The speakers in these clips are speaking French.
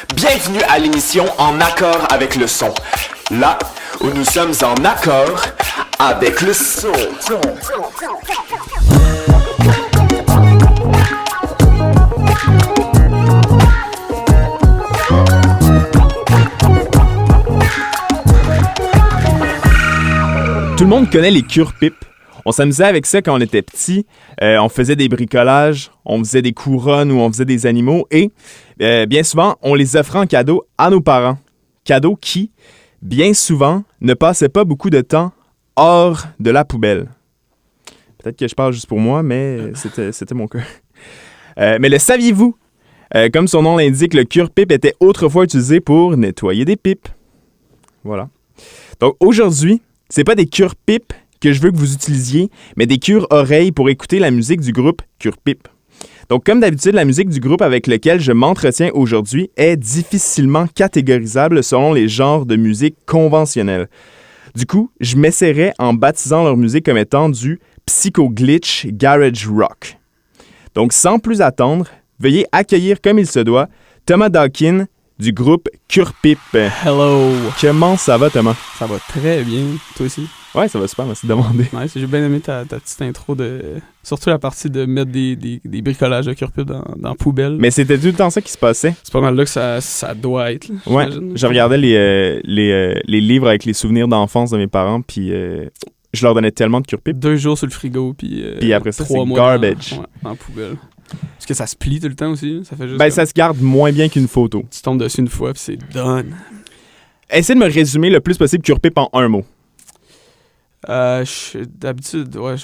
Bienvenue à l'émission En accord avec le son. Là où nous sommes en accord avec le son. Tout le monde connaît les cure-pipes. On s'amusait avec ça quand on était petit. On faisait des bricolages, on faisait des couronnes ou on faisait des animaux. Et bien souvent, on les offrait en cadeau à nos parents. Cadeaux qui, bien souvent, ne passaient pas beaucoup de temps hors de la poubelle. Peut-être que je parle juste pour moi, mais c'était mon cas. Mais le saviez-vous? Comme son nom l'indique, le cure-pipe était autrefois utilisé pour nettoyer des pipes. Voilà. Donc aujourd'hui, c'est pas des cure-pipes que je veux que vous utilisiez, mais des cure-oreilles pour écouter la musique du groupe Cure-Pipe. Donc, comme d'habitude, la musique du groupe avec lequel je m'entretiens aujourd'hui est difficilement catégorisable selon les genres de musique conventionnels. Du coup, je m'essaierai en baptisant leur musique comme étant du psycho-glitch garage rock. Donc, sans plus attendre, veuillez accueillir comme il se doit Thomas Dawkin du groupe Cure-Pipe. Hello! Comment ça va, Thomas? Ça va très bien. Toi aussi? Ouais, ça va super, merci de demander. Ouais, j'ai bien aimé ta petite intro surtout la partie de mettre des bricolages de cure-pipe dans la poubelle. Mais c'était tout le temps ça qui se passait. C'est pas mal là que ça doit être. Là, ouais, je regardais les livres avec les souvenirs d'enfance de mes parents, puis je leur donnais tellement de cure-pipe. 2 jours sur le frigo, puis après ça, 3 c'est mois garbage. en poubelle. Parce que ça se plie tout le temps aussi. Ça fait juste ça se garde moins bien qu'une photo. Tu tombes dessus une fois, puis c'est done. Essaie de me résumer le plus possible cure-pipe en un mot. D'habitude, ouais,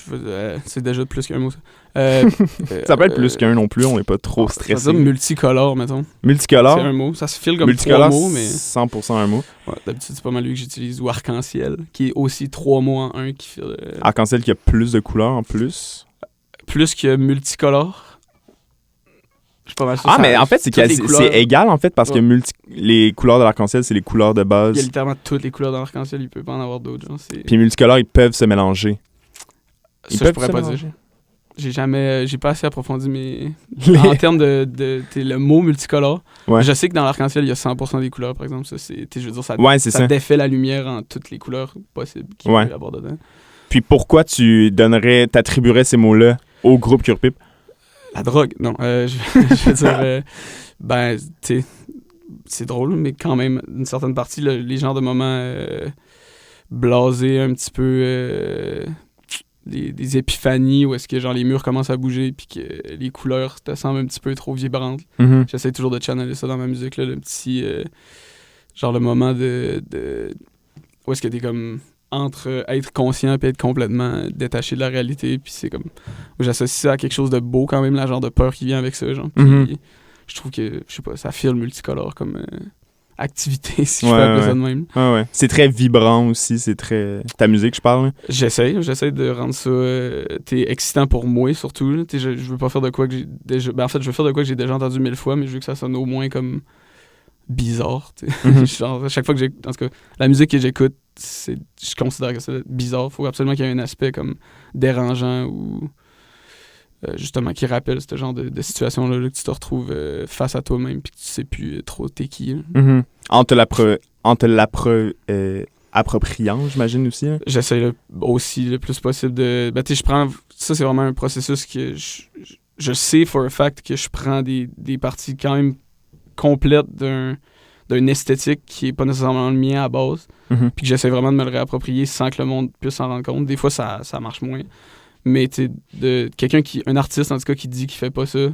c'est déjà plus qu'un mot. Ça peut être plus qu'un non plus, on n'est pas trop stressé. Ça veut dire multicolore, mettons. Multicolore? C'est un mot. Ça se file comme 3 mots, mais... 100% un mot. Ouais, d'habitude, c'est pas mal lui que j'utilise. Ou arc-en-ciel, qui est aussi 3 mots en un. Qui file, Arc-en-ciel qui a plus de couleurs en plus. Plus que multicolore. Je suis pas mal sûr. Ah, mais en fait, c'est égal, en fait, parce que les couleurs de l'arc-en-ciel, c'est les couleurs de base. Il y a littéralement toutes les couleurs de l'arc-en-ciel, il peut pas en avoir d'autres. Genre, puis multicolores, ils peuvent se mélanger. Ça, je pourrais pas dire. J'ai pas assez approfondi en termes de le mot multicolore. Ouais. Je sais que dans l'arc-en-ciel, il y a 100% des couleurs, par exemple. Ça, je veux dire, ça défait la lumière en toutes les couleurs possibles qu'il peut y avoir dedans. Puis pourquoi t'attribuerais ces mots-là au groupe Cure-Pipe? La drogue, non. Je veux dire, tu sais, c'est drôle, mais quand même, une certaine partie, les genres de moments blasés, un petit peu, des épiphanies où est-ce que genre les murs commencent à bouger puis que les couleurs te semblent un petit peu trop vibrantes. Mm-hmm. J'essaie toujours de channeler ça dans ma musique, là, le petit, genre le moment de où est-ce que t'es comme... entre être conscient et être complètement détaché de la réalité, puis c'est comme j'associe ça à quelque chose de beau quand même, la genre de peur qui vient avec ça, genre. Puis je trouve que je sais pas, ça file multicolore comme activité, si je peux appeler ça de même. Ouais. C'est très vibrant aussi, c'est très ta musique, je parle. J'essaie de rendre ça excitant pour moi surtout là. Je veux pas faire de quoi que j'ai déjà en fait je veux faire de quoi que j'ai déjà entendu 1000 fois, mais je veux que ça sonne au moins comme bizarre. Genre, à chaque fois que j'écoute, en tout cas, la musique que j'écoute, je considère que c'est bizarre. Il faut absolument qu'il y ait un aspect comme dérangeant ou justement qui rappelle ce genre de situation-là là, que tu te retrouves face à toi-même puis que tu sais plus trop t'es qui. Mm-hmm. En te appropriant, j'imagine aussi. Hein? J'essaie aussi le plus possible de... je prends... Ça, c'est vraiment un processus que je sais for a fact que je prends des parties quand même complète d'un esthétique qui est pas nécessairement le mien à base, puis que j'essaie vraiment de me le réapproprier sans que le monde puisse s'en rendre compte. Des fois, ça marche moins. Mais tu sais, un artiste en tout cas qui dit qu'il fait pas ça,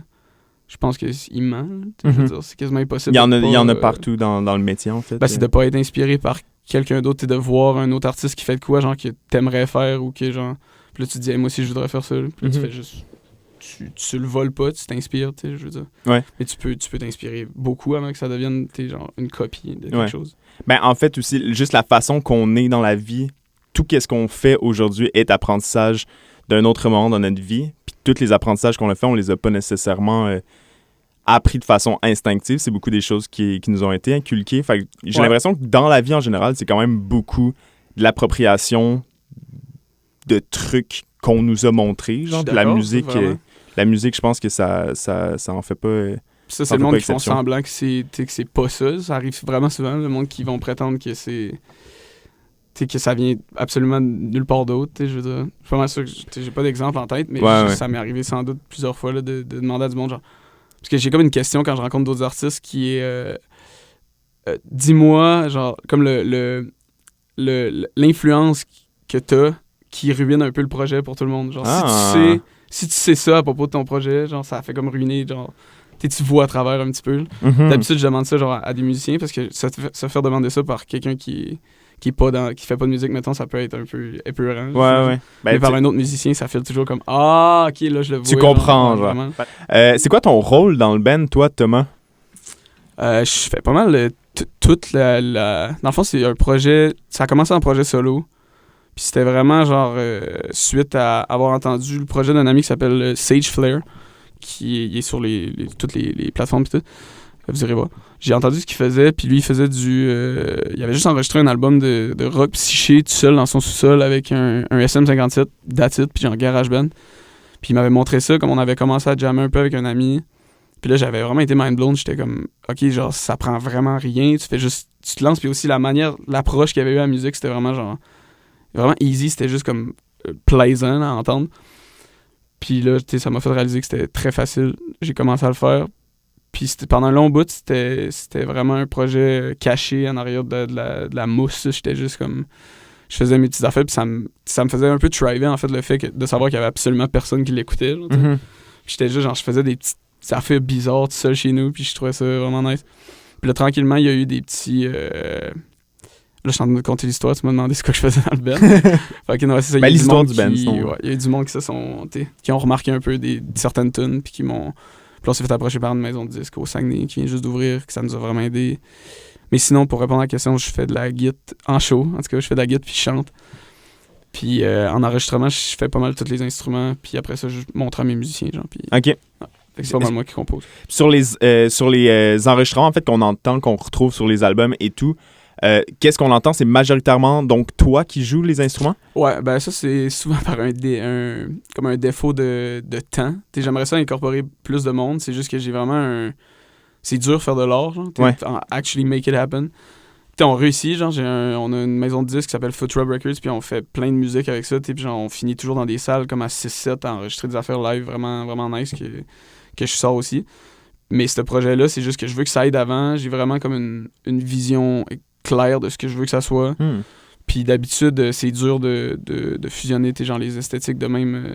je pense qu'il ment. Je veux dire, c'est quasiment impossible. Il y en a partout dans le métier, en fait. C'est de pas être inspiré par quelqu'un d'autre et de voir un autre artiste qui fait de quoi, genre, que t'aimerais faire ou que genre... Puis là, tu te dis, hey, moi aussi, je voudrais faire ça. Puis là, tu fais juste... Tu le voles pas, tu t'inspires, tu sais, je veux dire. Ouais. Mais tu peux t'inspirer beaucoup avant que ça devienne, genre, une copie de quelque chose. En fait, aussi, juste la façon qu'on est dans la vie, tout ce qu'on fait aujourd'hui est apprentissage d'un autre moment dans notre vie. Puis tous les apprentissages qu'on a fait, on les a pas nécessairement appris de façon instinctive. C'est beaucoup des choses qui nous ont été inculquées. Fait que j'ai l'impression que dans la vie en général, c'est quand même beaucoup de l'appropriation de trucs qu'on nous a montrés, genre de la musique. La musique, je pense que ça en fait pas Ça, c'est Ça le fait monde pas qui font exception. semblant que c'est pas ça. Ça arrive vraiment souvent, le monde qui vont prétendre que c'est... que ça vient absolument de nulle part d'autre. Je veux dire, je suis pas mal sûr que j'ai pas d'exemple en tête, mais Ouais. ça m'est arrivé sans doute plusieurs fois là, de demander à du monde, genre... Parce que j'ai comme une question quand je rencontre d'autres artistes qui est... dis-moi, genre, comme l'influence que t'as qui ruine un peu le projet pour tout le monde. Genre, si tu sais ça à propos de ton projet, genre, ça fait comme ruiner, genre... Tu vois à travers un petit peu. D'habitude, je demande ça genre à des musiciens parce que se faire demander ça par quelqu'un qui fait pas de musique, mettons, ça peut être un peu épeurant. Ouais. Mais par un autre musicien, ça fait toujours comme ah, ok, là, je le vois. Tu comprends, genre. Vraiment. C'est quoi ton rôle dans le band, toi, Thomas? Je fais pas mal toute la... Dans le fond, c'est un projet... Ça a commencé en projet solo. Puis c'était vraiment genre suite à avoir entendu le projet d'un ami qui s'appelle Sage Flare, qui est sur toutes les plateformes et tout. Vous irez voir. J'ai entendu ce qu'il faisait, puis lui, il faisait il avait juste enregistré un album de rock psyché tout seul dans son sous-sol avec un SM57, that's it, puis genre GarageBand. Puis il m'avait montré ça, comme on avait commencé à jammer un peu avec un ami. Puis là, j'avais vraiment été mind blown. J'étais comme, OK, genre, ça prend vraiment rien. Tu te lances, puis aussi l'approche qu'il y avait eu à la musique, c'était vraiment genre, vraiment easy, c'était juste comme plaisant à entendre. Puis là, ça m'a fait réaliser que c'était très facile. J'ai commencé à le faire. Puis pendant un long bout, c'était vraiment un projet caché en arrière de la mousse. J'étais juste comme... Je faisais mes petites affaires, puis ça me faisait un peu thriver, en fait, le fait de savoir qu'il y avait absolument personne qui l'écoutait. Genre, Puis j'étais juste, genre, je faisais des petites affaires bizarres tout seul chez nous, puis je trouvais ça vraiment nice. Puis là, tranquillement, il y a eu des petits... Là, je suis en train de compter l'histoire, tu m'as demandé ce que je faisais dans le band. Fait que, non, c'est ça, Ben, l'histoire du band, sinon. Il y a eu du monde qui ont remarqué un peu certaines tunes, puis qui m'ont... Puis là, on s'est fait approcher par une maison de disques au Saguenay qui vient juste d'ouvrir, que ça nous a vraiment aidé. Mais sinon, pour répondre à la question, je fais de la guitare en show. En tout cas, je fais de la guitare puis je chante. Puis en enregistrement, je fais pas mal tous les instruments. Puis après ça, je montre à mes musiciens. Genre, puis, OK. Fait que c'est pas mal moi qui compose. Sur les enregistrements, en fait, qu'on entend, qu'on retrouve sur les albums et tout, qu'est-ce qu'on entend? C'est majoritairement donc toi qui joues les instruments? Ouais, ben ça, c'est souvent par comme un défaut de temps. J'aimerais ça incorporer plus de monde. C'est juste que j'ai vraiment c'est dur de faire de l'art, genre. Ouais. Actually make it happen. On réussit, genre, on a une maison de disques qui s'appelle Foot Rub Records, puis on fait plein de musique avec ça, puis genre, on finit toujours dans des salles comme à 6-7 à enregistrer des affaires live vraiment, vraiment nice que je sors aussi. Mais ce projet-là, c'est juste que je veux que ça aille d'avant. J'ai vraiment comme une vision claire de ce que je veux que ça soit. Puis d'habitude, c'est dur de fusionner genre, les esthétiques de même.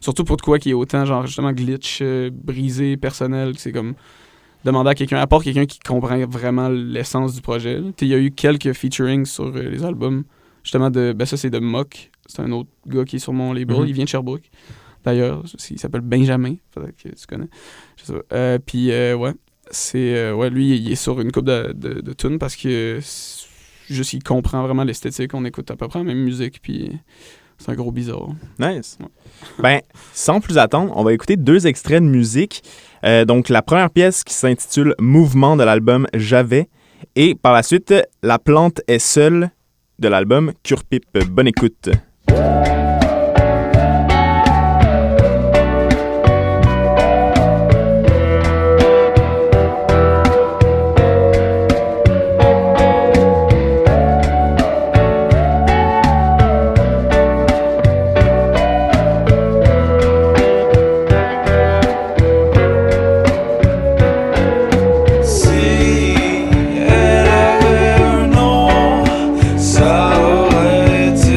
Surtout pour de quoi qui est autant, genre, justement, glitch, brisé, personnel. C'est comme demander à quelqu'un, à part quelqu'un qui comprend vraiment l'essence du projet. Il y a eu quelques featurings sur les albums. Justement, ça, c'est de Mock. C'est un autre gars qui est sur mon label. Il vient de Sherbrooke. D'ailleurs, il s'appelle Benjamin. Peut-être que tu connais. Je sais pas. Puis, ouais. Lui, il est sur une couple de tunes parce que juste il comprend vraiment l'esthétique. On écoute à peu près la même musique, puis c'est un gros bizarre. Nice. Ouais. Ben, sans plus attendre, on va écouter 2 extraits de musique. Donc, la première pièce qui s'intitule Mouvement de l'album J'avais. Et par la suite, La plante est seule de l'album Cure Pipe. Bonne écoute. Ça aurait été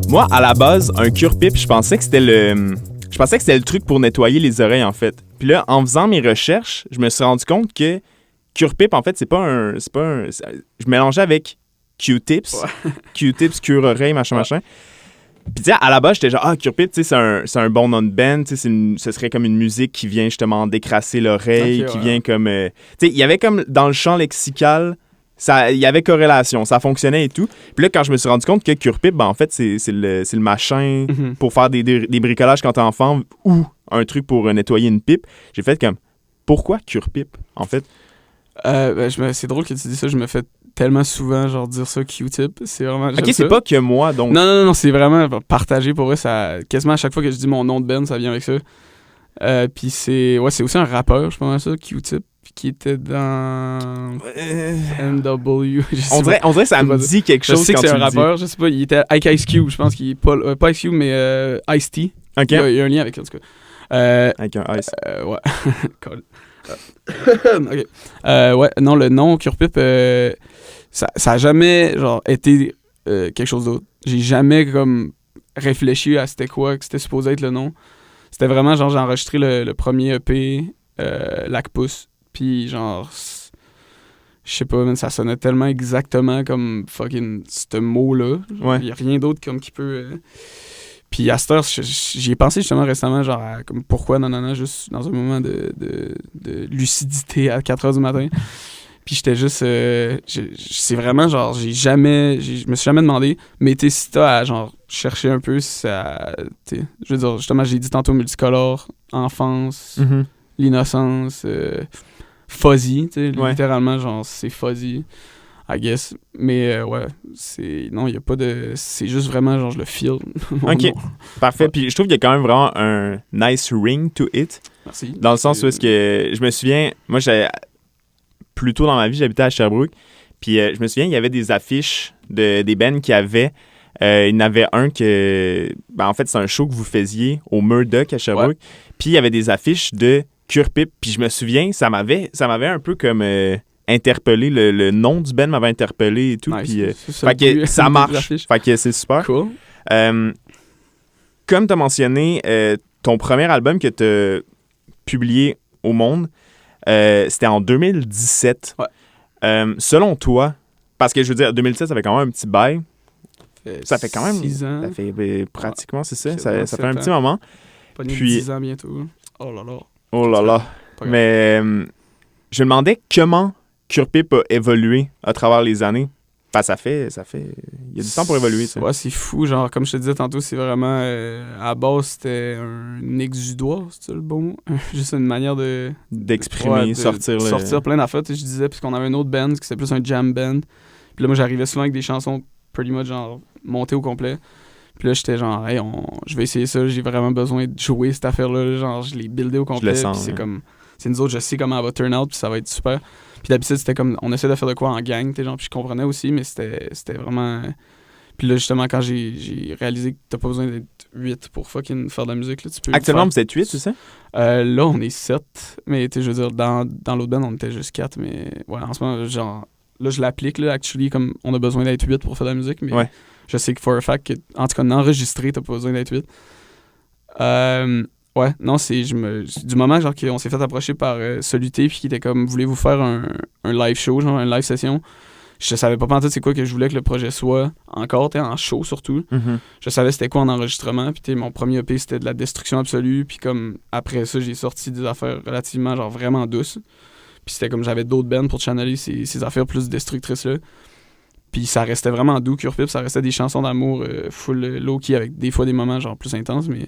Moi, à la base, un cure-pipe, je pensais que c'était le truc pour nettoyer les oreilles, en fait. Puis là, en faisant mes recherches, je me suis rendu compte que cure-pipe, en fait, c'est pas un... Je mélangeais avec Q-tips. Ouais. Q-tips, cure-oreille, machin. Puis tu sais, à la base, j'étais genre, cure-pipe, tu sais, c'est un bon nom de band, tu sais, ce serait comme une musique qui vient justement décrasser l'oreille, Ok, qui ouais. vient comme... tu sais, il y avait comme, dans le champ lexical, il y avait corrélation, ça fonctionnait et tout. Puis là, quand je me suis rendu compte que cure-pipe, ben en fait, c'est le machin pour faire des bricolages quand t'es enfant ou un truc pour nettoyer une pipe, j'ai fait comme, pourquoi cure-pipe, en fait? C'est drôle que tu dis ça, je me fais tellement souvent genre dire ça Q-tip, c'est vraiment j'aime Ok, c'est ça. pas que moi, donc... Non, c'est vraiment partagé pour eux, ça quasiment à chaque fois que je dis mon nom de band, ça vient avec ça. Puis c'est aussi un rappeur, je pense ça, Q-tip, qui était dans NW. On dirait que ça me dit quelque Je chose sais que quand c'est tu un le dis. rappeur, je sais pas, il était avec Ice Cube, je pense qu'il est pas Ice Cube mais Ice-T. Ok. Il y a un lien avec en tout cas. Avec un ice. Ouais. Cool. Ok. Ouais, non, le nom Cure-Pipe, ça a jamais genre été quelque chose d'autre. J'ai jamais comme réfléchi à c'était quoi, que c'était supposé être le nom. C'était vraiment genre j'ai enregistré le premier EP, Lac-Pouce, puis genre je sais pas, man, ça sonnait tellement exactement comme fucking ce mot-là. Ouais. Il y a rien d'autre comme qui peut... Puis à cette heure, j'y ai pensé justement récemment, genre, comme pourquoi, non, juste dans un moment de lucidité à 4h du matin. Puis j'étais juste... c'est vraiment, genre, je me suis jamais demandé, mais tu sais, si t'as à, genre, chercher un peu, ça... Je veux dire, justement, j'ai dit tantôt multicolore, enfance, l'innocence, fuzzy, tu sais, Ouais. littéralement, genre, c'est fuzzy. I guess. Mais ouais, non, il n'y a pas de... C'est juste vraiment, genre, je le feel. mon Ok. nom. Parfait. Ouais. Puis je trouve qu'il y a quand même vraiment un nice ring to it. Merci. Dans le sens où est-ce que je me souviens, moi, plus tôt dans ma vie, j'habitais à Sherbrooke. Puis je me souviens, il y avait des affiches des bands qui avaient. Il y en avait un que. Ben, en fait, c'est un show que vous faisiez au Murdoch à Sherbrooke. Ouais. Puis il y avait des affiches de Cure-Pipe. Puis je me souviens, ça m'avait un peu comme interpellé. Le nom du band m'avait interpellé et tout. Nice. Puis C'est ça fait le que but ça des marche. affiches. Fait que c'est super. Cool. Comme tu as mentionné, ton premier album que tu as publié au monde, c'était en 2017. Ouais. Selon toi, parce que je veux dire, 2017, ça fait quand même un petit bail. Ça fait quand même... 6 ans. Ça fait pratiquement, c'est ça. C'est Ça bon, fait un 7 petit ans. moment. Pas Puis- 10 ans bientôt. Oh là là. Oh là là. Pas grave. Mais je me demandais comment Cure-Pipe a évolué à travers les années. Parce que ça fait... Il y a du temps pour évoluer, ça. Ouais, c'est fou. Genre, comme je te disais tantôt, c'est vraiment... à la base, c'était un exutoire, c'est ça le bon mot? Juste une manière de... D'exprimer, Ouais, de sortir plein d'affaires. Tu sais, je disais, puisqu'on avait un autre band, qui c'était plus un jam band. Puis là, moi, j'arrivais souvent avec des chansons pretty much, genre, montées au complet. Puis là, j'étais genre, hey, je vais essayer ça, j'ai vraiment besoin de jouer cette affaire-là. Genre, je l'ai buildé au complet. le sens, puis c'est ouais. comme... C'est nous autres, je sais comment elle va turn out, puis ça va être super. Puis d'habitude, c'était comme... On essaie de faire de quoi en gang, tu sais, genre, puis je comprenais aussi, mais c'était vraiment... Puis là, justement, quand j'ai réalisé que t'as pas besoin d'être 8 pour fucking faire de la musique, là, tu peux... Actuellement, le vous êtes 8, c'est ça? faire. Là, on est 7, mais tu sais, je veux dire, dans l'autre band, on était juste 4, mais ouais, en ce moment, genre... Là, je l'applique, là, actually, comme on a besoin d'être 8 pour faire de la musique, mais Ouais. je sais que for a fact, que, en tout cas, d'enregistrer, t'as pas besoin d'être 8. Ouais, non, c'est... Du moment, genre, qu'on s'est fait approcher par Soluté, puis qui était comme, voulez-vous faire un live show, genre, une live session? Je savais pas pantoute c'est quoi que je voulais que le projet soit, encore, t'es en show, surtout. Je savais c'était quoi en enregistrement, puis mon premier EP, c'était de la destruction absolue, puis comme, après ça, j'ai sorti des affaires relativement, genre, vraiment douces. Puis c'était comme, j'avais d'autres bands pour channeler ces affaires plus destructrices-là. Puis ça restait vraiment doux, Cure-Pipe, ça restait des chansons d'amour full low-key, avec des fois des moments, genre, plus intenses, mais...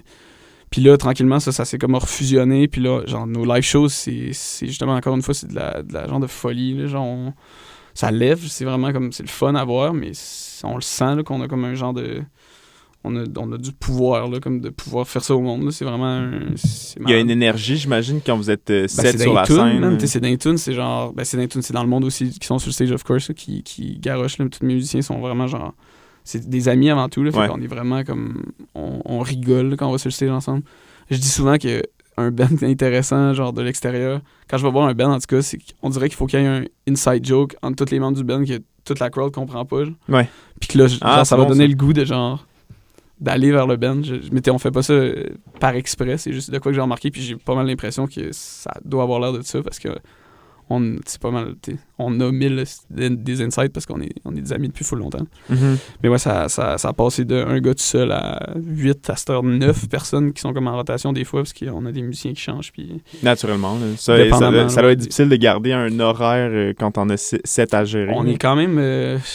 Puis là, tranquillement, ça s'est comme refusionné. Puis là, genre, nos live shows, c'est justement, encore une fois, c'est de la genre de folie. Là, genre, ça lève, c'est vraiment comme, c'est le fun à voir, mais on le sent, là, qu'on a comme un genre de... On a du pouvoir, là, comme de pouvoir faire ça au monde. Là. C'est vraiment... Il y a une énergie, j'imagine, quand vous êtes 7 c'est sur la scène. C'est dans les tunes, c'est genre... c'est dans les tunes, c'est dans le monde aussi, qui sont sur le stage, of course, là, qui garochent. Là, tous les musiciens sont vraiment genre... C'est des amis avant tout, là, fait Ouais. qu'on est vraiment comme... On rigole là, quand on va sur le stage ensemble. Je dis souvent que un band intéressant, genre de l'extérieur, quand je vais voir un band, en tout cas, c'est qu'on dirait qu'il faut qu'il y ait un inside joke entre tous les membres du band que toute la crowd comprend pas. Genre. Ouais. Puis que là, genre, Ah, ça c'est va bon, donner ça. le goût de genre... d'aller vers le band. On fait pas ça par exprès, c'est juste de quoi que j'ai remarqué, puis j'ai pas mal l'impression que ça doit avoir l'air de ça, parce que c'est pas mal, on a 1000 des insights parce qu'on est des amis depuis full longtemps. Mhm. Mais ouais, ça a passé d'un gars tout seul à 8, à cette heure 9 personnes qui sont comme en rotation des fois, parce qu'on a des musiciens qui changent. Puis Naturellement. Là. Ça Dépendamment, doit être difficile de garder un horaire quand on a 7 à gérer. on est quand même...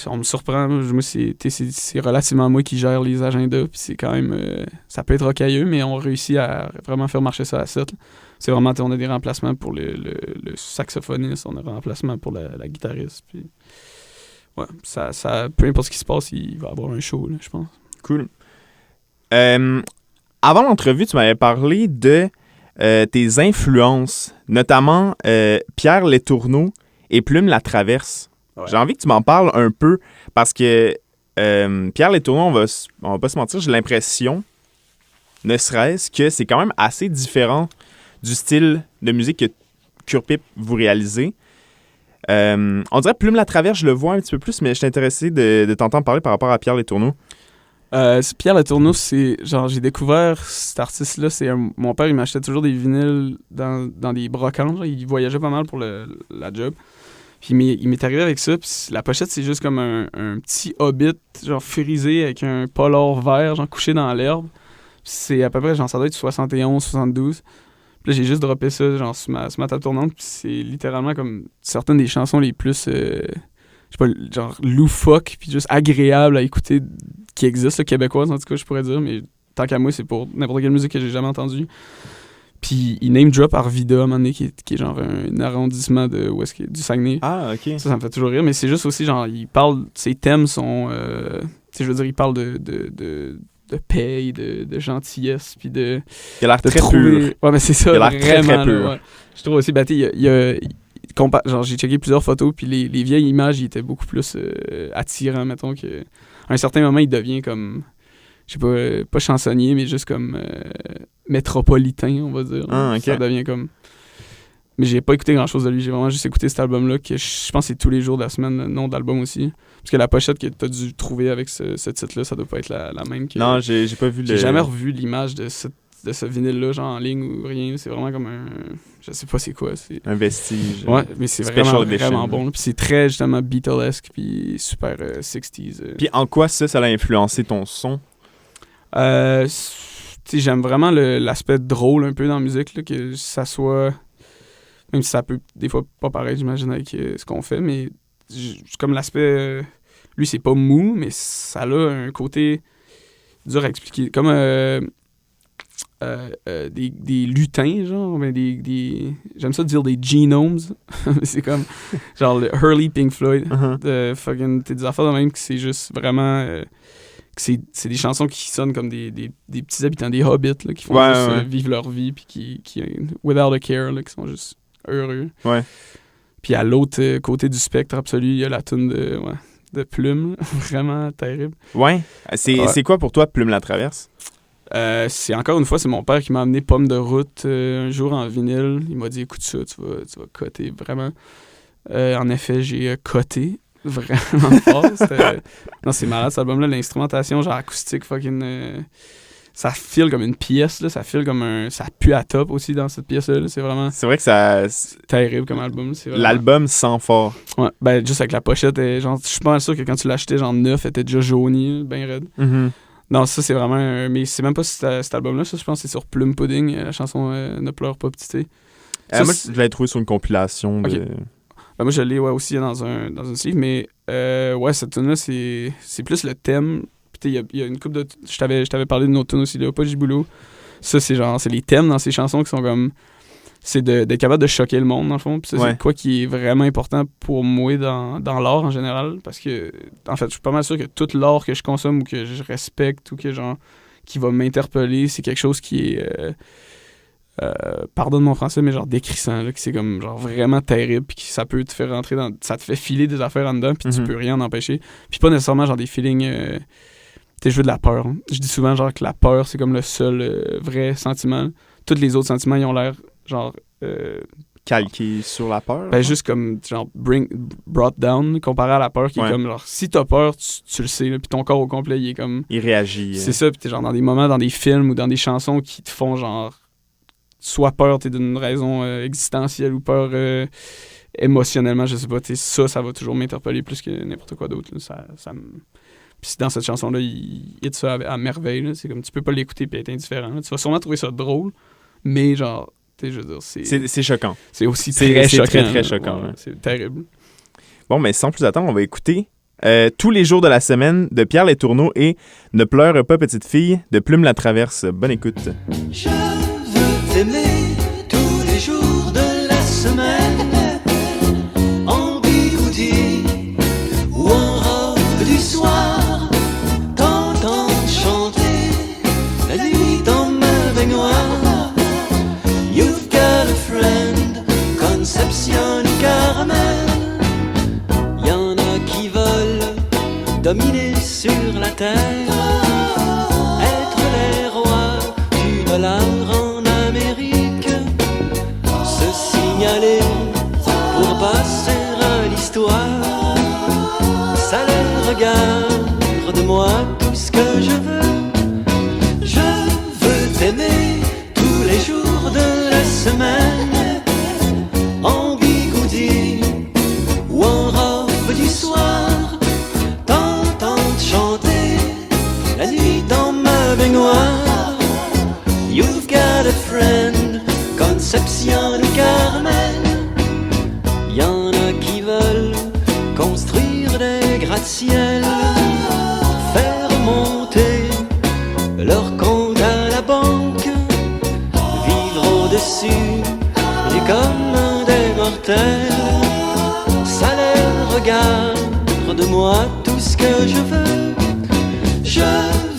on me surprend. Moi, c'est relativement moi qui gère les agendas, puis c'est quand même... ça peut être rocailleux, mais on réussit à vraiment faire marcher ça à 7. Là. C'est vraiment, on a des remplacements pour le saxophoniste, on a un remplacement pour la guitariste. Puis, ouais, ça, peu importe ce qui se passe, il va y avoir un show, là, je pense. Cool. Avant l'entrevue, tu m'avais parlé de tes influences, notamment Pierre Letourneau et Plume Latraverse. Ouais. J'ai envie que tu m'en parles un peu parce que Pierre Letourneau, on va pas se mentir, j'ai l'impression, ne serait-ce que c'est quand même assez différent du style de musique que Cure Pip vous réalisez. On dirait Plume Latraverse, je le vois un petit peu plus, mais je suis intéressé de t'entendre parler par rapport à Pierre Letourneau. Pierre Letourneau, c'est genre, j'ai découvert cet artiste-là. Mon père, il m'achetait toujours des vinyles dans des brocantes. Genre, il voyageait pas mal pour la job. Puis il m'est arrivé avec ça. Puis la pochette, c'est juste comme un petit hobbit, genre frisé avec un polar vert, genre couché dans l'herbe. Puis c'est à peu près, genre, ça doit être 71, 72. Puis là, j'ai juste droppé ça, genre, sur ma table tournante. Puis c'est littéralement comme certaines des chansons les plus, je sais pas, genre, loufoques, puis juste agréables à écouter qui existent, québécoises, en tout cas, je pourrais dire. Mais tant qu'à moi, c'est pour n'importe quelle musique que j'ai jamais entendue. Puis il name drop Arvida, à un moment donné, qui est genre un arrondissement du Saguenay. Ah, OK. Ça me fait toujours rire. Mais c'est juste aussi, genre, ses thèmes sont, tu sais, je veux dire, il parle de paix, de gentillesse, puis de... Il a l'air très trouver... pur. Ouais, mais c'est ça, il a l'air vraiment, très, très pur. Là, ouais. Je trouve aussi, genre, j'ai checké plusieurs photos, puis les vieilles images, ils étaient beaucoup plus attirants, mettons, que... À un certain moment, il devient comme... Je sais pas chansonnier, mais juste comme métropolitain, on va dire. Ah, OK. Ça devient comme... Mais j'ai pas écouté grand-chose de lui. J'ai vraiment juste écouté cet album-là, que je pense que c'est tous les jours de la semaine, le nom d'album aussi. Parce que la pochette que t'as dû trouver avec ce titre-là, ça doit pas être la même que... Non, j'ai pas vu J'ai jamais revu l'image de ce vinyle-là, genre en ligne ou rien. C'est vraiment comme un... Je sais pas c'est quoi. Un vestige. Ouais, mais c'est vraiment bon. Puis c'est très, justement, Beatlesque, puis super 60s. Puis en quoi ça a influencé ton son? Tu sais, j'aime vraiment l'aspect drôle un peu dans la musique, là, que ça soit... Même si ça peut des fois pas pareil, j'imagine, avec ce qu'on fait, mais comme l'aspect... lui, c'est pas mou, mais ça a un côté dur à expliquer. Comme des lutins, genre, mais j'aime ça dire des genomes. C'est comme genre le Hurley Pink Floyd. De fucking... T'es des affaires de même que c'est juste vraiment... que c'est des chansons qui sonnent comme des petits habitants, des hobbits, là, qui font juste vivre leur vie, puis qui without a care, là, qui sont juste heureux. Ouais. Puis à l'autre côté du spectre absolu, il y a la toune de Plume, vraiment terrible. Ouais. C'est quoi pour toi Plume Latraverse? C'est encore une fois, c'est mon père qui m'a amené Pomme de route un jour en vinyle. Il m'a dit écoute ça, tu vas coter vraiment. En effet, j'ai coté vraiment fort. Non, c'est malade cet album-là, l'instrumentation genre acoustique fucking. Ça file comme une pièce, là. Ça file comme ça pue à top aussi dans cette pièce-là. Là. C'est vraiment... C'est vrai que ça... terrible comme album. C'est vraiment... L'album sent fort. Ouais, ben juste avec la pochette, genre, je suis pas sûr que quand tu l'achetais genre neuf, elle était déjà jaunie, ben raide. Mm-hmm. Non, ça c'est vraiment... Mais c'est même pas cet album-là, ça je pense que c'est sur Plume Pudding, la chanson Ne pleure pas petit thé. Moi, je l'avais trouvé sur une compilation. Okay. Ben, moi je l'ai aussi dans un sleeve, mais ouais, cette tune-là, c'est plus le thème. Il y a une couple de... Je t'avais parlé d'une autre tune aussi, là, pas Giboulot. Ça, c'est les thèmes dans ces chansons qui sont comme... C'est d'être capable de choquer le monde, dans le fond. Puis ça, c'est quoi qui est vraiment important pour moi dans l'art en général. Parce que, en fait, je suis pas mal sûr que tout l'art que je consomme ou que je respecte ou que, genre, qui va m'interpeller, c'est quelque chose qui est... pardonne mon français, mais genre décrissant, là, que c'est comme genre vraiment terrible, puis que ça peut te faire rentrer dans... Ça te fait filer des affaires en dedans, puis tu peux rien en empêcher. Puis pas nécessairement genre des feelings... je veux de la peur. Hein. Je dis souvent genre que la peur, c'est comme le seul vrai sentiment. Tous les autres sentiments, ils ont l'air genre calqué sur la peur? Ben, juste comme, genre, brought down, comparé à la peur, qui est comme, genre, si t'as peur, tu le sais, puis ton corps au complet, il est comme... Il réagit. C'est ça, puis t'es genre dans des moments, dans des films ou dans des chansons qui te font, genre, soit peur, t'es d'une raison existentielle ou peur émotionnellement, je sais pas, ça va toujours m'interpeller plus que n'importe quoi d'autre. Puis dans cette chanson-là, il hit ça à merveille, là. C'est comme, tu peux pas l'écouter puis être indifférent, là. Tu vas sûrement trouver ça drôle, mais genre... Je veux dire, c'est choquant. C'est aussi très choquant. Très, très choquant. Ouais, c'est terrible. Bon, mais sans plus attendre, on va écouter Tous les jours de la semaine de Pierre Letourneau et Ne pleure pas, petite fille de Plume la Traverse. Bonne écoute. Je veux t'aimer tous les jours de la semaine, en bigoudi ou en robe du soir, t'entendre chanter la nuit dans ma baignoire. You've got a friend, Concepcion Caramel. Y'en a qui veulent dominer sur la terre, être les rois du dollar en Amérique, se signaler pour passer à l'histoire. Ça les regarde de moi tout ce que je veux. Je veux t'aimer tous les jours de la semaine, en bigoudi ou en robe du soir, t'entendre chanter la nuit dans ma baignoire. You've got a friend, Concepcion Carmen. Y'en a qui veulent construire des gratte-ciel, faire monter leur compte à la banque, au-dessus du commun des mortels. Ça les regarde de moi tout ce que je veux. Je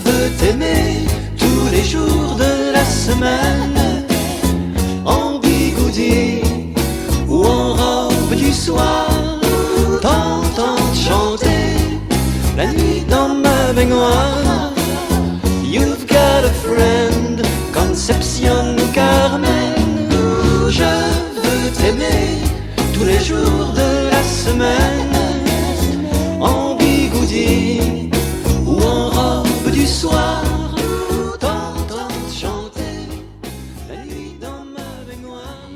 veux t'aimer tous les jours de la semaine, en bigoudi ou en robe du soir, t'entendre chanter la nuit dans ma baignoire. You've got a friend, Concepcion Carmen. Je veux t'aimer tous les jours de la semaine, en bigoudi ou en robe du soir, t'entendre chanter la nuit dans ma baignoire.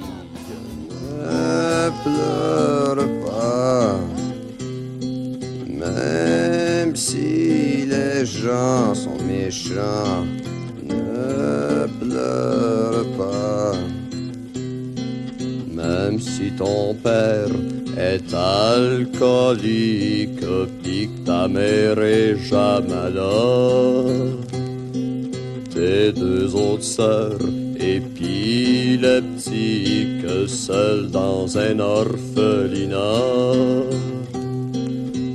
Ne pleure pas, même si les gens sont méchants. Ne pleure pas, même si ton père est alcoolique pis que ta mère est jamais là. Tes deux autres sœurs et pis le petit que seul dans un orphelinat.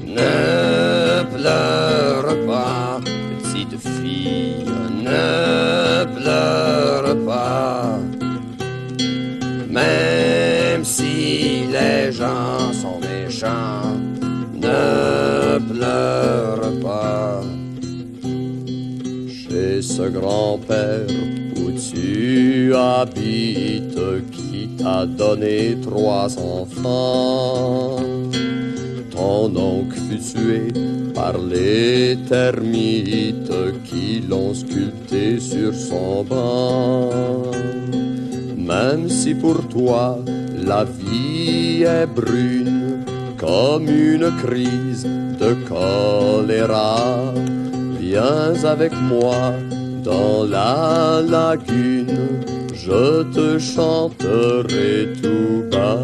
Ne pleure pas, petite fille, ne pleure pas, même si les gens sont méchants. Ne pleure pas. Chez ce grand-père où tu habites, qui t'a donné 3 enfants, ton oncle fut tué par les termites qui l'ont sculpté sur son banc. Même si pour toi la vie est brune comme une crise de choléra, viens avec moi dans la lagune, je te chanterai tout bas.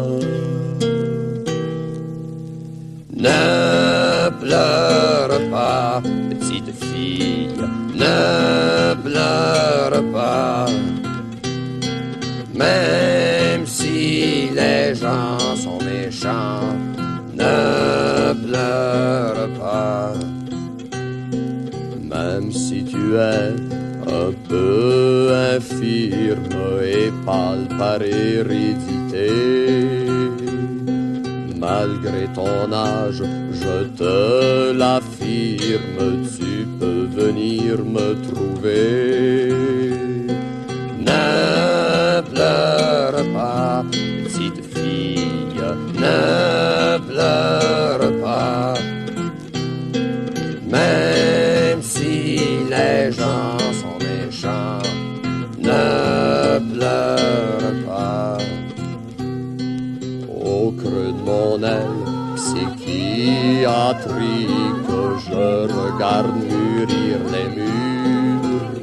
Ne pleure pas, petite fille, ne pleure pas, même si les gens sont méchants. Ne pleure pas, même si tu es un peu infirme et pâle par hérédité. Malgré ton âge, je te l'affirme, tu peux venir me trouver. Ne pleure pas, petite théâtrique, je regarde mûrir les murs.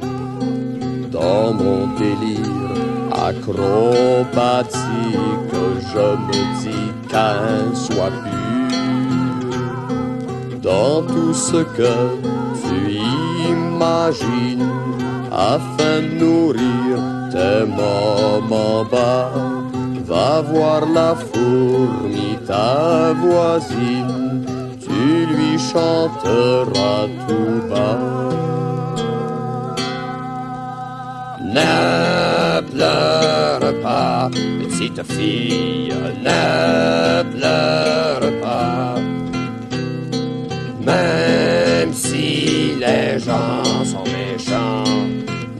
Dans mon délire acrobatique, je me dis qu'un soit pur. Dans tout ce que tu imagines, afin de nourrir tes moments bas, va voir la fourmi, ta voisine, tu lui chanteras tout bas. Ne pleure pas, petite fille, ne pleure pas. Même si les gens sont méchants,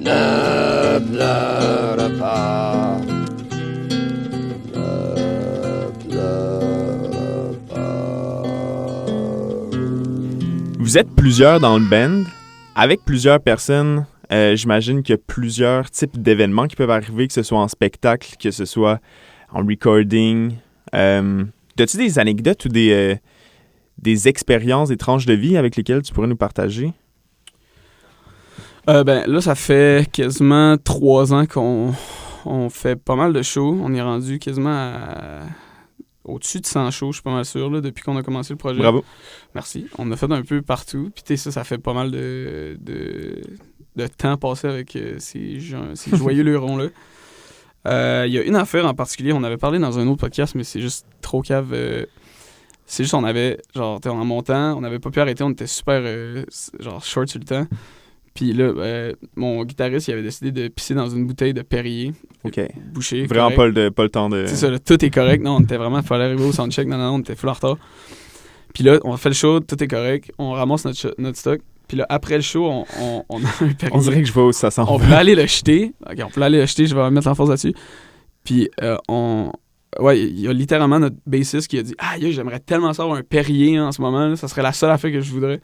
ne pleure pas. Ne pleure pas. Vous êtes plusieurs dans le band, avec plusieurs personnes. J'imagine qu'il y a plusieurs types d'événements qui peuvent arriver, que ce soit en spectacle, que ce soit en recording. As-tu des anecdotes ou des expériences, des tranches de vie avec lesquelles tu pourrais nous partager? Ben là, ça fait quasiment 3 ans qu'on fait pas mal de shows. On est rendu quasiment au-dessus de 100 shows, je suis pas mal sûr, là, depuis qu'on a commencé le projet. Bravo. Merci. On a fait un peu partout. Puis ça fait pas mal de temps passé avec ces joyeux lurons-là. Il y a une affaire en particulier, on avait parlé dans un autre podcast, mais c'est juste trop cave. C'est juste, on avait, genre, en montant, on n'avait pas pu arrêter, on était super, genre, short sur le temps. Puis là, mon guitariste, il avait décidé de pisser dans une bouteille de Perrier. OK. Bouché. Vraiment pas le temps de... C'est ça, là, tout est correct. Non, on était vraiment, il fallait arriver au soundcheck. Non, on était full en retard. Puis là, on fait le show, tout est correct. On ramasse notre stock. Puis là, après le show, on a un Perrier. On dirait que je vois où ça s'en va. On voulait aller le jeter. OK, on voulait aller le jeter, je vais mettre l'emphase là-dessus. Puis ouais, il y a littéralement notre bassiste qui a dit « Ah, j'aimerais tellement savoir un Perrier en ce moment. Là. Ça serait la seule affaire que je voudrais. »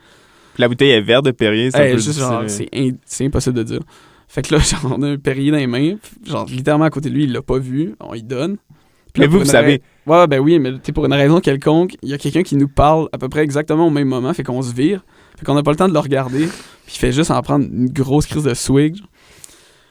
La bouteille est verte de Perrier, c'est un peu juste, genre, c'est impossible de dire. Fait que là, genre, on a un Perrier dans les mains. Genre, littéralement à côté de lui, il l'a pas vu. On y donne. Puis mais là, vous savez... Ouais, ben oui, mais pour une raison quelconque, il y a quelqu'un qui nous parle à peu près exactement au même moment. Fait qu'on se vire. Fait qu'on n'a pas le temps de le regarder. Puis il fait juste en prendre une grosse crise de swig.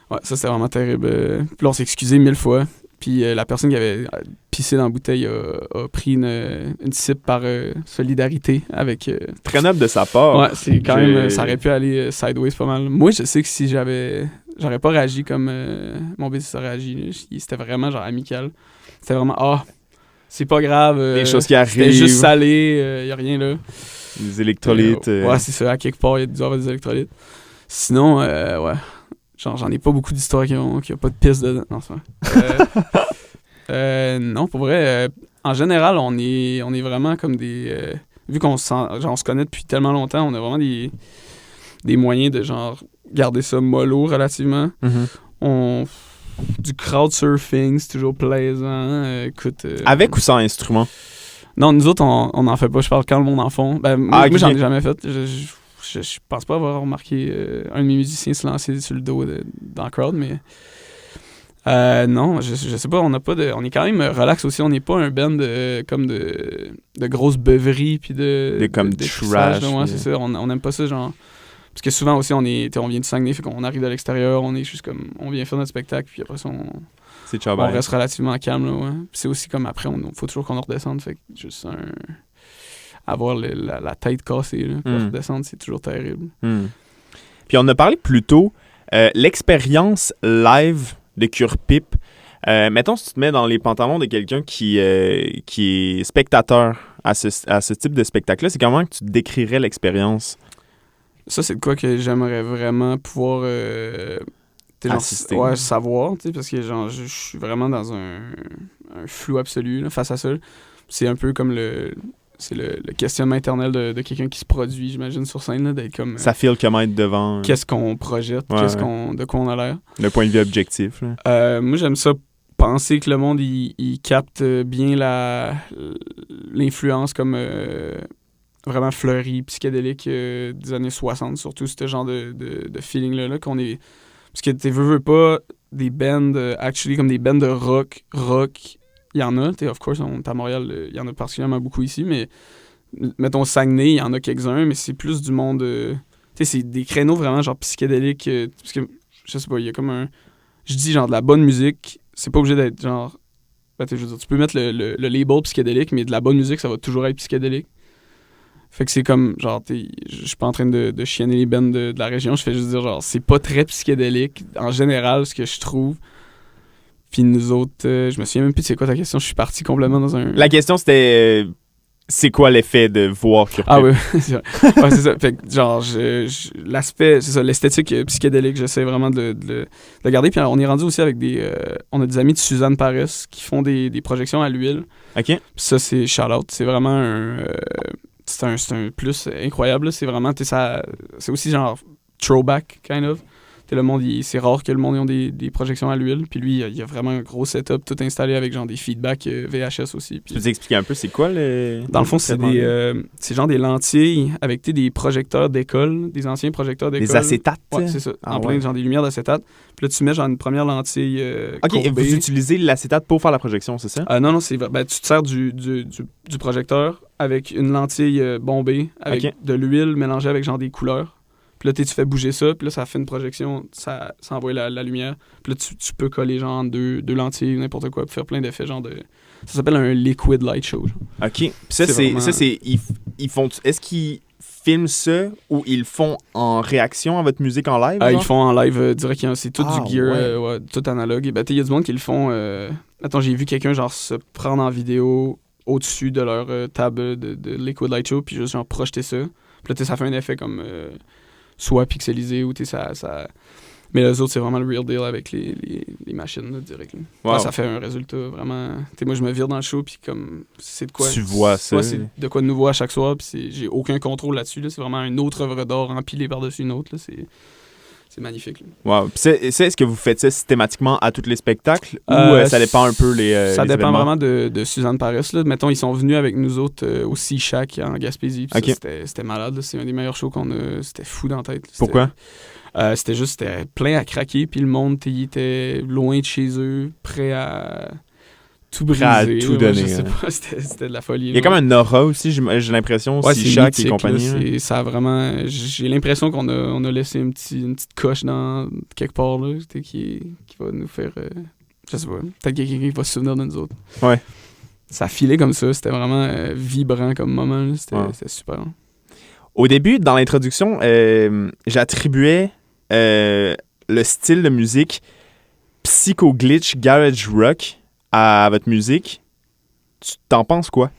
Ouais, ça, c'est vraiment terrible. Puis là, on s'est excusé 1000 fois. Puis la personne qui avait pissé dans la bouteille a pris une sip par solidarité avec... Très noble de sa part. Ouais, c'est quand même... Ça aurait pu aller sideways pas mal. Moi, je sais que si j'aurais pas réagi comme mon bassiste a réagi, c'était vraiment genre amical. C'était vraiment... c'est pas grave. Les choses qui arrivent. C'était juste salé, y a rien là. Les électrolytes. Ouais, c'est ça. À quelque part, il y a dû avoir des électrolytes. Sinon, ouais... Genre, j'en ai pas beaucoup d'histoires qui ont pas de pisse dedans. Non, c'est vrai. Non, pour vrai, en général, on est vraiment comme des... vu qu'on se connaît depuis tellement longtemps, on a vraiment des moyens de, genre, garder ça mollo relativement. Mm-hmm. Du crowdsurfing, c'est toujours plaisant. Écoute... Avec ou sans instrument? Non, nous autres, on n'en fait pas. Je parle quand le monde en fond. Ben, moi, j'en ai jamais fait. Je pense pas avoir remarqué un de mes musiciens se lancer sur le dos dans le crowd, mais non, je sais pas, on est quand même relax aussi, on n'est pas un band comme de grosses beuveries puis de trash. Ouais, c'est ça, on aime pas ça, genre, parce que souvent aussi on vient de Saguenay, fait qu'on arrive de l'extérieur, on est juste comme, on vient faire notre spectacle, puis après ça on reste relativement calme, là, ouais. Puis c'est aussi comme après, faut toujours qu'on redescende, fait que juste avoir la tête cassée là, pour redescendre, c'est toujours terrible. Puis on a parlé plus tôt, l'expérience live de Cure Pipe. Mettons, si tu te mets dans les pantalons de quelqu'un qui est spectateur à ce type de spectacle-là, c'est comment que tu décrirais l'expérience? Ça, c'est de quoi que j'aimerais vraiment pouvoir assister. Ouais, savoir, parce que genre, je suis vraiment dans un flou absolu là, face à ça. C'est un peu comme le questionnement éternel de quelqu'un qui se produit, j'imagine, sur scène, là, d'être comme... Ça file comment être devant... Qu'est-ce qu'on projette, de quoi on a l'air. Le point de vue objectif. Moi, j'aime ça, penser que le monde, il capte bien l'influence comme vraiment fleurie, psychédélique des années 60, surtout ce genre de feeling-là, qu'on est... Parce que tu veux pas des bands, comme des bands de rock... Il y en a, of course, à Montréal, il y en a particulièrement beaucoup ici, mais mettons, Saguenay, il y en a quelques-uns, mais c'est plus du monde... tu sais, c'est des créneaux vraiment genre psychédéliques. Parce que, je sais pas, il y a comme un... Je dis genre de la bonne musique, c'est pas obligé d'être genre... Ben, je veux dire, tu peux mettre le label psychédélique, mais de la bonne musique, ça va toujours être psychédélique. Fait que c'est comme, genre, je suis pas en train de chienner les bands de la région, je fais juste dire, genre, c'est pas très psychédélique, en général, ce que je trouve. Puis nous autres, je me souviens même plus de c'est quoi ta question, je suis parti complètement dans un... La question, c'était c'est quoi l'effet de voir Cure Pip? Ah oui, c'est vrai. Ouais, c'est ça. Fait que, genre, l'aspect, c'est ça, l'esthétique psychédélique, j'essaie vraiment de le garder. Puis on est rendu aussi avec on a des amis de Suzanne Paris qui font des projections à l'huile. OK. Puis ça, c'est shout-out. C'est vraiment c'est un plus incroyable. Là. C'est vraiment, c'est aussi genre throwback, kind of. Le monde, c'est rare que le monde ait des projections à l'huile. Puis lui, il y a vraiment un gros setup tout installé avec genre des feedbacks VHS aussi. Puis, tu peux nous expliquer un peu c'est quoi le... Dans le fond, c'est genre des lentilles avec des projecteurs d'école, des anciens projecteurs d'école. Des acétates? Ouais, c'est ça. Ah, plein genre des lumières d'acétate. Puis là, tu mets genre une première lentille OK, et courbée. vous utilisez l'acétate pour faire la projection, c'est ça? Non, tu te sers du projecteur avec une lentille bombée, avec de l'huile mélangée avec genre des couleurs. Puis là, tu fais bouger ça, puis là, ça fait une projection, ça envoie la lumière. Puis là, tu peux coller genre deux lentilles, n'importe quoi, pour faire plein d'effets, genre de... Ça s'appelle un liquid light show. Genre. OK. Puis ça, c'est ils font... Est-ce qu'ils filment ça ou ils le font en réaction à votre musique en live? Ils font en live direct, c'est tout du gear, ouais. tout analogue. Et ben, il y a du monde qui le font... Attends, j'ai vu quelqu'un genre se prendre en vidéo au-dessus de leur table de liquid light show, puis juste genre projeter ça. Puis là, ça fait un effet comme... soit pixelisé ou ça... Mais les autres, c'est vraiment le real deal avec les machines, là, direct. Là. Wow. Là, ça fait un résultat vraiment... Moi, je me vire dans le show, puis comme... C'est de quoi... Tu vois ça. C'est de quoi de nouveau à chaque soir, puis j'ai aucun contrôle là-dessus. Là. C'est vraiment une autre œuvre d'art empilée par-dessus une autre. Là. C'est magnifique. Là. Wow. Puis est-ce que vous faites ça systématiquement à tous les spectacles ou ça dépend un peu ça les dépend événements? vraiment de Suzanne Paris. Là. Mettons, ils sont venus avec nous autres au Sea Shack en Gaspésie. Puis c'était malade. Là. C'est un des meilleurs shows qu'on a. C'était fou dans la tête. Pourquoi? C'était plein à craquer. Puis le monde, il était loin de chez eux, prêt à tout briser. Prêt à tout donner. Je sais pas, c'était de la folie. Il y a comme un aura aussi, j'ai l'impression, Sea Shack et compagnie. Là, ça a vraiment... J'ai l'impression qu'on a laissé une petite coche dans quelque part là, qui va nous faire... je sais pas, peut-être quelqu'un qui va se souvenir de nous autres. Ouais. Ça filait comme ça, c'était vraiment vibrant comme moment. Là, c'était super. Hein. Au début, dans l'introduction, j'attribuais le style de musique psycho-glitch, garage rock à votre musique. Tu t'en penses quoi?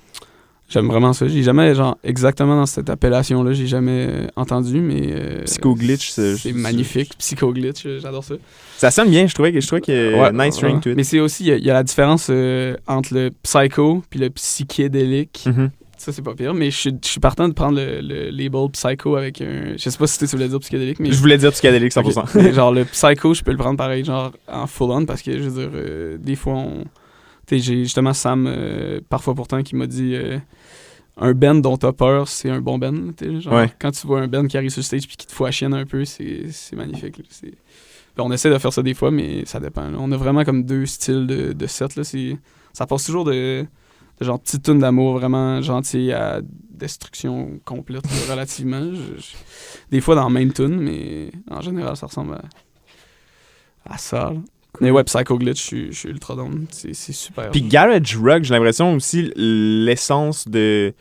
J'aime vraiment ça. J'ai jamais, genre, exactement dans cette appellation-là, j'ai jamais entendu, mais... Psycho-glitch, c'est magnifique. Psycho-glitch, j'adore ça. Ça sonne bien, je trouvais qu'il y a nice ring to it. Mais c'est aussi, il y a la différence entre le psycho puis le psychédélique. Mm-hmm. Ça, c'est pas pire, mais je suis partant de prendre le label psycho avec un... Je sais pas si tu voulais dire psychédélique, mais... Je voulais dire psychédélique, 100%. Okay. Mais genre, le psycho, je peux le prendre pareil, genre, en full-on, parce que, je veux dire, des fois, j'ai justement Sam, parfois pourtant, qui m'a dit... un band dont t'as peur, c'est un bon band. Genre, quand tu vois un band qui arrive sur le stage puis qui te fout à chienne un peu, c'est magnifique. Là. On essaie de faire ça des fois, mais ça dépend. Là. On a vraiment comme deux styles de set. Là. Ça passe toujours de genre petite toune d'amour vraiment gentil à destruction complète, relativement. Des fois dans la même tune, mais en général, ça ressemble à ça. Là. Mais ouais, Psycho Glitch, je suis ultra down. C'est super. Puis garage rock, j'ai l'impression aussi l'essence de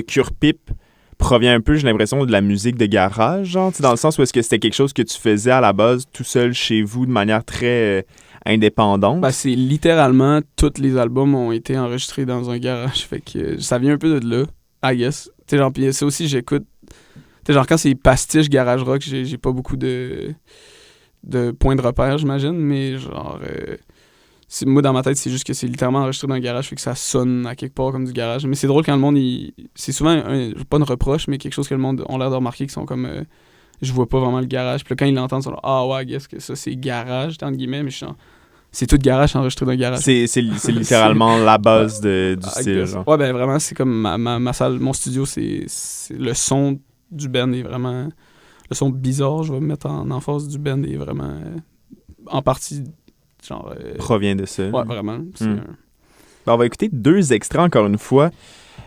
Cure Pip provient un peu, j'ai l'impression, de la musique de garage, genre, dans le sens où est-ce que c'était quelque chose que tu faisais à la base tout seul chez vous de manière très indépendante? Ben, c'est littéralement, tous les albums ont été enregistrés dans un garage, fait que ça vient un peu de là, I guess. Tu sais, genre, pis ça aussi, j'écoute, tu sais, genre, quand c'est pastiche garage rock, j'ai pas beaucoup de points de repère, j'imagine, mais genre... moi, dans ma tête, c'est juste que c'est littéralement enregistré dans un garage, fait que ça sonne à quelque part comme du garage. Mais c'est drôle quand le monde, c'est souvent, pas une reproche, mais quelque chose que le monde a l'air de remarquer, qui sont comme... je vois pas vraiment le garage. Puis là, quand ils l'entendent, ils sont là, ah ouais, qu'est-ce que ça, c'est garage, entre guillemets, mais je sens... C'est tout garage enregistré dans un garage. C'est littéralement la base du style. Genre. Ouais, ben vraiment, c'est comme ma salle, mon studio, c'est le son du band est vraiment... Le son bizarre, je vais me mettre en emphase du band, est vraiment en partie... genre provient de ça. Ouais, vraiment. On va écouter 2 extraits, encore une fois,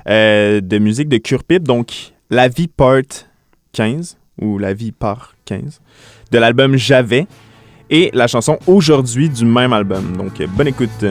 de musique de Cure Pip. Donc, La vie part 15, ou La vie part 15, de l'album J'avais, et la chanson Aujourd'hui du même album. Donc, bonne écoute.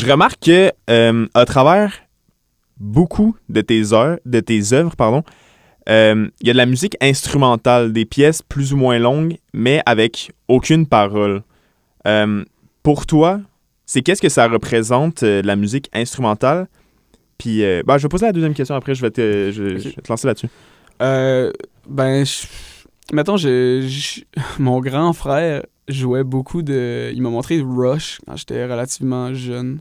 Je remarque que à travers beaucoup de tes œuvres, il y a de la musique instrumentale, des pièces plus ou moins longues, mais avec aucune parole. Pour toi, qu'est-ce que ça représente, la musique instrumentale? Puis, je vais poser la deuxième question après, je vais te lancer là-dessus. Mettons, mon grand frère jouait beaucoup il m'a montré Rush quand j'étais relativement jeune.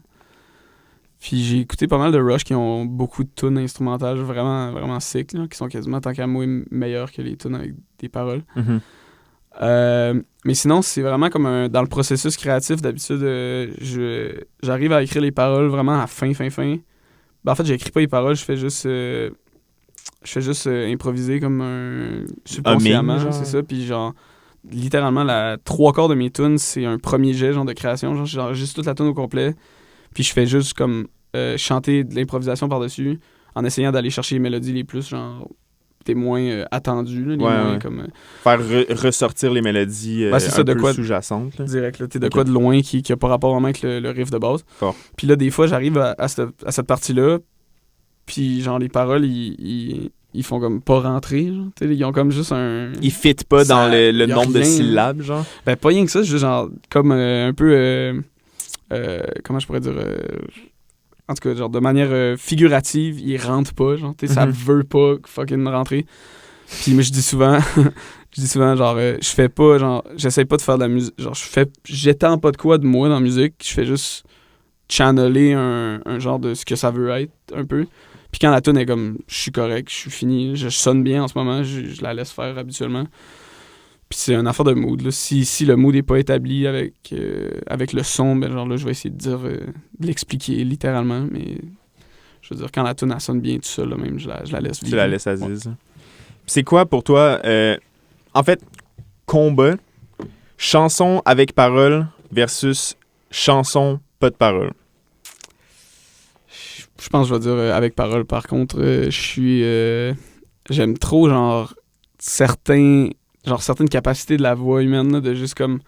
Puis j'ai écouté pas mal de Rush qui ont beaucoup de tunes instrumentales vraiment, vraiment sick, là, qui sont quasiment, tant qu'à moi, meilleures que les tunes avec des paroles. Mm-hmm. Mais sinon, c'est vraiment comme dans le processus créatif, d'habitude, j'arrive à écrire les paroles vraiment à fin. En fait, j'écris pas les paroles, je fais juste improviser comme subconsciemment, genre. c'est ça. Puis genre, littéralement, 3/4 de mes tunes, c'est un premier jet genre de création. Genre, j'enregistre toute la tune au complet. Puis je fais juste comme chanter de l'improvisation par-dessus en essayant d'aller chercher les mélodies les plus genre des moins attendues, là, les moins comme... Faire ressortir les mélodies c'est ça, un de peu quoi sous-jacentes. Là. Direct, là, t'es de quoi de loin qui a pas rapport vraiment avec le riff de base. Puis là, des fois, j'arrive à cette partie-là, puis genre les paroles, ils font comme pas rentrer, genre. Ils ont comme juste un... Ils fitent pas dans le nombre de syllabes, genre? Ben, pas rien que ça, c'est juste genre comme un peu... comment je pourrais dire... en tout cas, genre de manière figurative, ils rentrent pas, genre, ça veut pas fucking rentrer. Puis moi, je dis souvent, genre, je fais pas, genre, j'essaie pas de faire de la musique, genre, j'étends pas de quoi de moi dans la musique, je fais juste channeler un genre de ce que ça veut être, un peu. Puis quand la tune est comme, je suis correct, je suis fini, je sonne bien en ce moment, je la laisse faire habituellement. Puis c'est une affaire de mood, là. Si le mood n'est pas établi avec le son, ben genre là, je vais essayer de l'expliquer littéralement, mais je veux dire, quand la tune elle sonne bien tout seul, là, même, je la laisse vivre. Tu la laisses assise. Ouais. C'est quoi pour toi, en fait, combat, chanson avec parole versus chanson pas de parole? Je pense que je vais dire avec parole. Par contre, j'aime trop, genre, certaines capacités de la voix humaine, là, de juste comme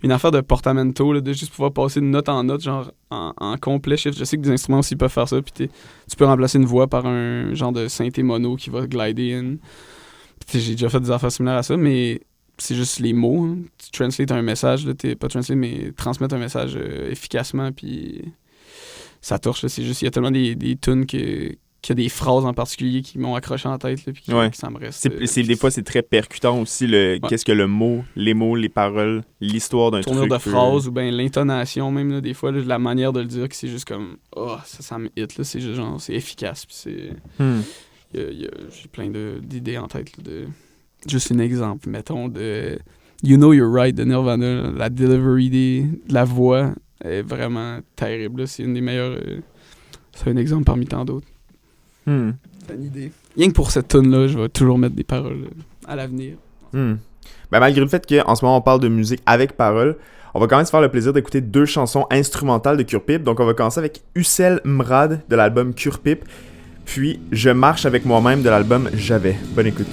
une affaire de portamento, là, de juste pouvoir passer de note en note, genre en complet shift. Je sais que des instruments aussi peuvent faire ça, puis tu peux remplacer une voix par un genre de synthé mono qui va glider in. Puis j'ai déjà fait des affaires similaires à ça, mais c'est juste les mots. Hein. Tu translates un message, là, pas translate, mais transmettre un message efficacement, puis ça torche. Là. C'est juste, il y a tellement des tunes qu'il y a des phrases en particulier qui m'ont accroché en tête, là, puis que ça me reste. Des fois, c'est très percutant aussi, qu'est-ce que le mot, les mots, les paroles, l'histoire d'un truc. Tournure de phrase ou bien l'intonation, même, là, des fois, là, la manière de le dire, que c'est juste comme, ça me hit, là, c'est juste genre, c'est efficace, puis c'est... j'ai plein d'idées en tête, là, de... Juste un exemple, mettons, de You Know You're Right de Nirvana, là, la delivery de la voix est vraiment terrible, là, c'est une des meilleures... c'est un exemple parmi tant d'autres. C'est une idée. Rien que pour cette tune-là, je vais toujours mettre des paroles à l'avenir. Ben, malgré le fait qu'en ce moment, on parle de musique avec paroles, on va quand même se faire le plaisir d'écouter 2 chansons instrumentales de Cure Pip. Donc, on va commencer avec Ussel Mrad de l'album Cure Pip, puis Je marche avec moi-même de l'album J'avais. Bonne écoute.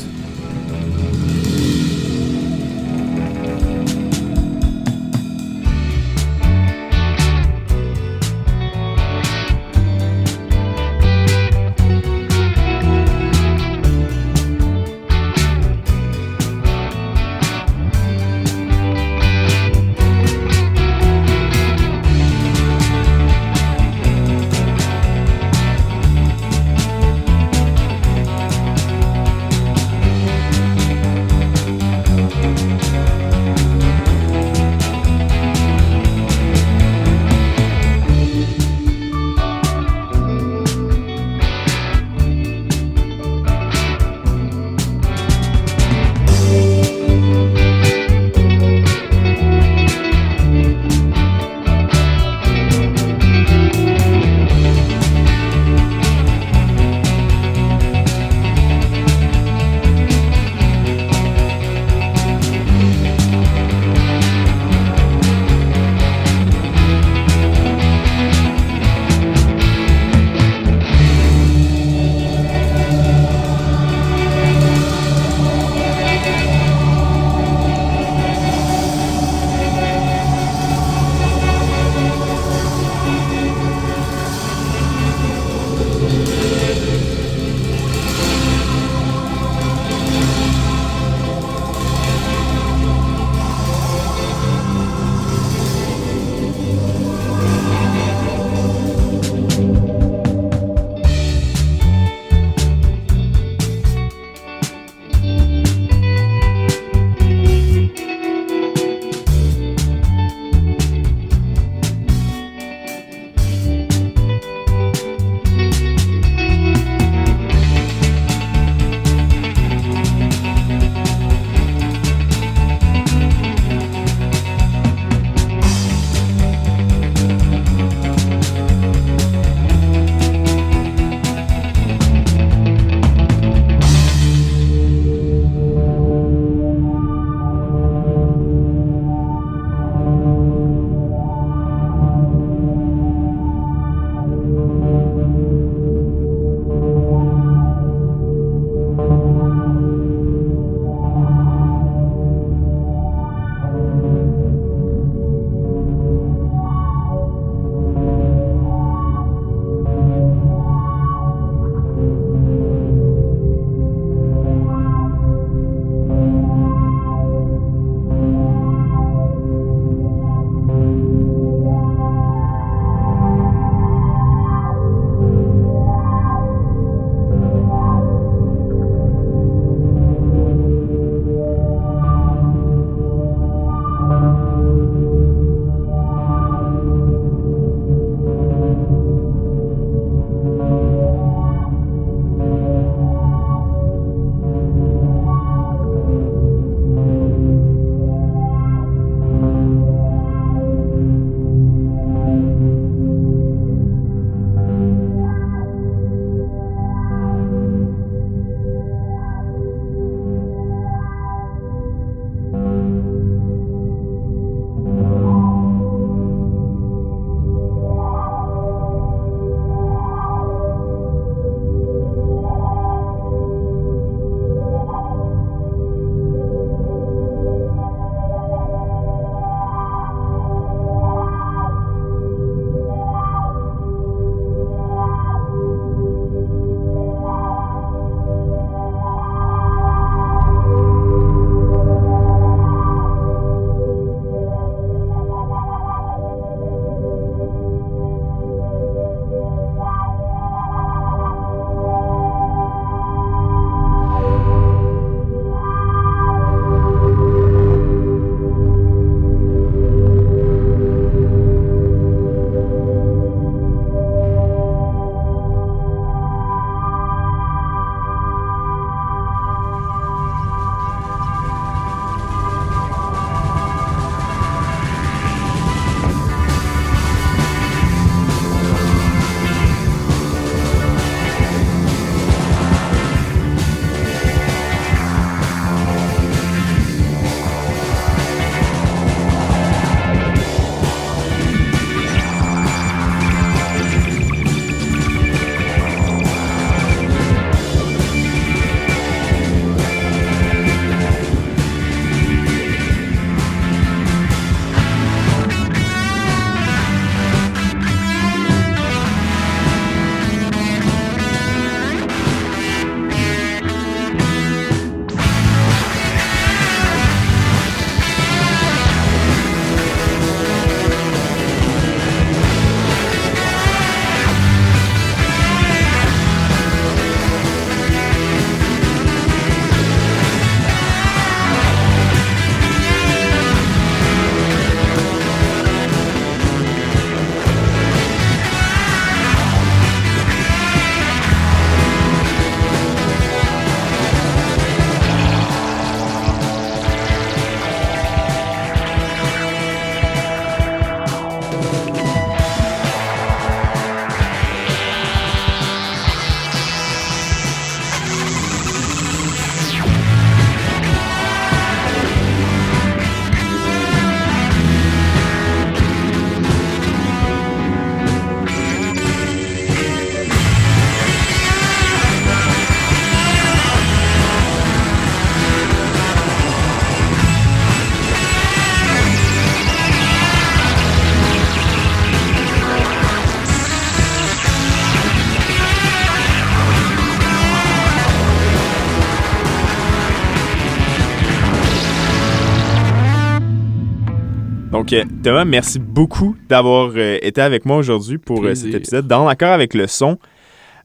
Donc, Thomas, merci beaucoup d'avoir été avec moi aujourd'hui pour cet épisode Dans l'accord avec le son.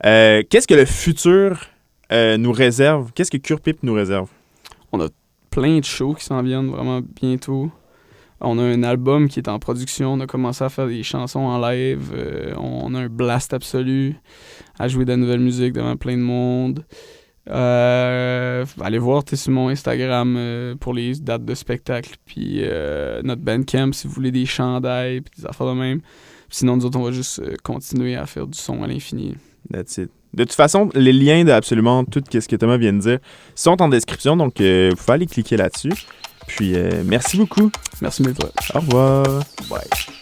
Qu'est-ce que le futur nous réserve? Qu'est-ce que Cure Pipe nous réserve? On a plein de shows qui s'en viennent vraiment bientôt. On a un album qui est en production. On a commencé à faire des chansons en live. On a un blast absolu à jouer de la nouvelle musique devant plein de monde. Allez voir sur mon Instagram pour les dates de spectacle. Puis notre Bandcamp si vous voulez des chandails puis des affaires de même. Sinon, nous autres, on va juste continuer à faire du son à l'infini. That's it. De toute façon, les liens d'absolument tout ce que Thomas vient de dire sont en description. Donc, vous pouvez aller cliquer là-dessus. Puis, merci beaucoup. Merci mille fois. Au revoir. Bye.